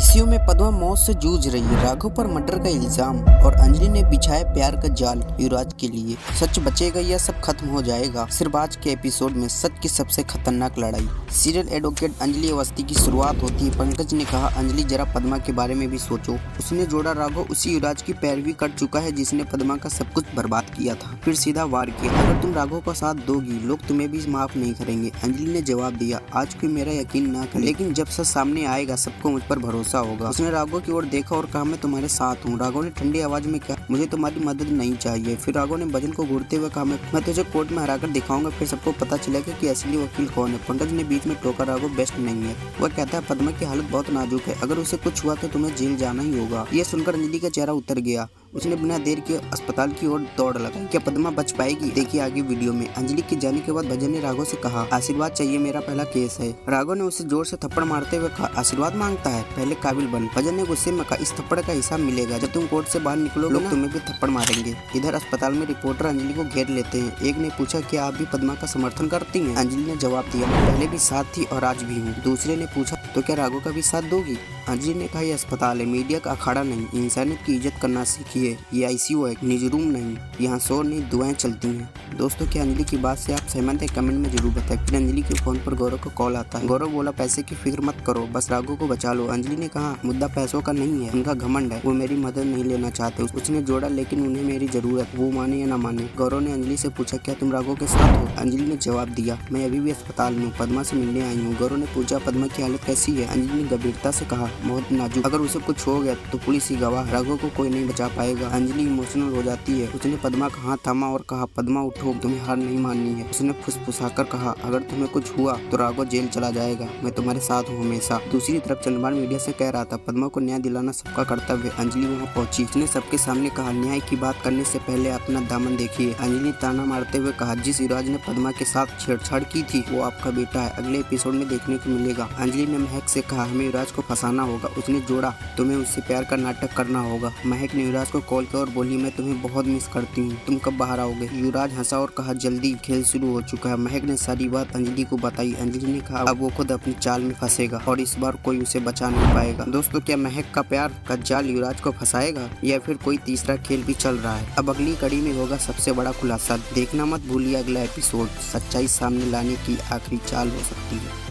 ICU में पद्मा मौत से जूझ रही है। राघव पर मर्डर का इल्जाम और अंजलि ने बिछाया प्यार का जाल युवराज के लिए। सच बचेगा या सब खत्म हो जाएगा? सिर्फ आज के एपिसोड में सच की सबसे खतरनाक लड़ाई। सीरियल एडवोकेट अंजलि अवस्थी की शुरुआत होती है। पंकज ने कहा, अंजलि जरा पद्मा के बारे में भी सोचो। उसने जोड़ा, राघव उसी युवराज की पैरवी कर चुका है जिसने पद्मा का सब कुछ बर्बाद किया था। फिर सीधा वार किया, अगर तुम राघव का साथ दोगी लोग तुम्हें भी माफ नहीं करेंगे। अंजलि ने जवाब दिया, आज कोई मेरा यकीन ना करे, लेकिन जब सच सामने आएगा सबको मुझ पर भरोसा होगा। उसने राघव की ओर देखा और कहा, मैं तुम्हारे साथ हूँ। राघव ने ठंडी आवाज में कहा, मुझे तुम्हारी मदद नहीं चाहिए। फिर राघव ने भजन को घूरते हुए कहा, मैं तुझे कोर्ट में हराकर दिखाऊंगा, फिर सबको पता चलेगा कि असली वकील कौन है। पंकज ने बीच में टोका, राघव बेस्ट नहीं है। वह कहता है, पद्मा की हालत बहुत नाजुक है, अगर उसे कुछ हुआ तो तुम्हें जेल जाना ही होगा। यह सुनकर अंजलि का चेहरा उतर गया। उसने बिना देर के अस्पताल की ओर दौड़ लगाई। क्या पद्मा बच पाएगी? देखिए आगे वीडियो में। अंजलि के जाने के बाद भजन ने राघव से कहा, आशीर्वाद चाहिए, मेरा पहला केस है। राघव ने उसे जोर से थप्पड़ मारते हुए कहा, आशीर्वाद मांगता है, पहले काबिल बन। भजन ने गुस्से में कहा, इस थप्पड़ का हिसाब मिलेगा, जब तुम कोर्ट से बाहर निकलोगे लोग तुम्हें भी थप्पड़ मारेंगे। इधर अस्पताल में रिपोर्टर अंजलि को घेर लेते हैं। एक ने पूछा, क्या आप भी पद्मा का समर्थन करती हैं? अंजलि ने जवाब दिया, मैं पहले भी साथ थी और आज भी हूँ। दूसरे ने पूछा, तो क्या राघव का भी साथ दोगी? अंजलि ने कहा, यह अस्पताल है, मीडिया का अखाड़ा नहीं, इंसानियत की इज्जत करना सीखिए। ये आईसीयू है, निजी रूम नहीं, यहाँ शोर नहीं, दुआएं चलती हैं। दोस्तों, क्या अंजलि की बात से आप सहमत हैं? कमेंट में जरूर बताएं। फिर अंजलि के फोन पर गौरव का कॉल आता है। गौरव बोला, पैसे की फिक्र मत करो, बस राघव को बचा लो। अंजलि ने कहा, मुद्दा पैसों का नहीं है, उनका घमंड है, वो मेरी मदद नहीं लेना चाहते। उसने जोड़ा, लेकिन उन्हें मेरी जरूरत, वो माने या ना माने। गौरव ने अंजलि से पूछा, क्या तुम राघव के साथ हो? अंजलि ने जवाब दिया, मैं अभी भी अस्पताल में हूँ, पद्मा से मिलने आई हूँ। गौरव ने पूछा, पद्मा की हालत कैसी है? अंजलि ने गंभीरता से कहा, बहुत नाजुक, अगर उसे कुछ हो गया तो पुलिस ही गवाह, राघव को कोई नहीं बचा पाएगा। अंजलि इमोशनल हो जाती है। उसने पद्मा का हाथ थामा और कहा, पद्मा उठो, तुम्हें हार नहीं माननी है। उसने फुसफुसाकर कहा, अगर तुम्हें कुछ हुआ तो राघव जेल चला जाएगा, मैं तुम्हारे साथ हूँ हमेशा। दूसरी तरफ चंद्रभान मीडिया से कह रहा था, पद्मा को न्याय दिलाना सबका कर्तव्य। अंजलि वहाँ पहुंची। उसने सबके सामने कहा, न्याय की बात करने से पहले अपना दामन देखिए। अंजलि ने ताना मारते हुए कहा, जिस युवराज ने पद्मा के साथ छेड़छाड़ की थी वो आपका बेटा है, अगले एपिसोड में देखने को मिलेगा। अंजलि ने महक से कहा, हमें युवराज को फंसाना होगा। उसने जोड़ा, तुम्हें उससे प्यार का नाटक करना होगा। महक ने युवराज को कॉल किया और बोली, मैं तुम्हें बहुत मिस करती हूँ, तुम कब बाहर आओगे? युवराज हंसा और कहा, जल्दी, खेल शुरू हो चुका है। महक ने सारी बात अंजलि को बताई। अंजलि ने कहा, अब वो खुद अपनी चाल में फंसेगा और इस बार कोई उसे बचा नहीं पाएगा। दोस्तों, क्या महक का प्यार का जाल युवराज को फंसाएगा या फिर कोई तीसरा खेल भी चल रहा है? अब अगली कड़ी में होगा सबसे बड़ा खुलासा। देखना मत भूलिए अगला एपिसोड। सच्चाई सामने लाने की आखिरी चाल हो सकती है।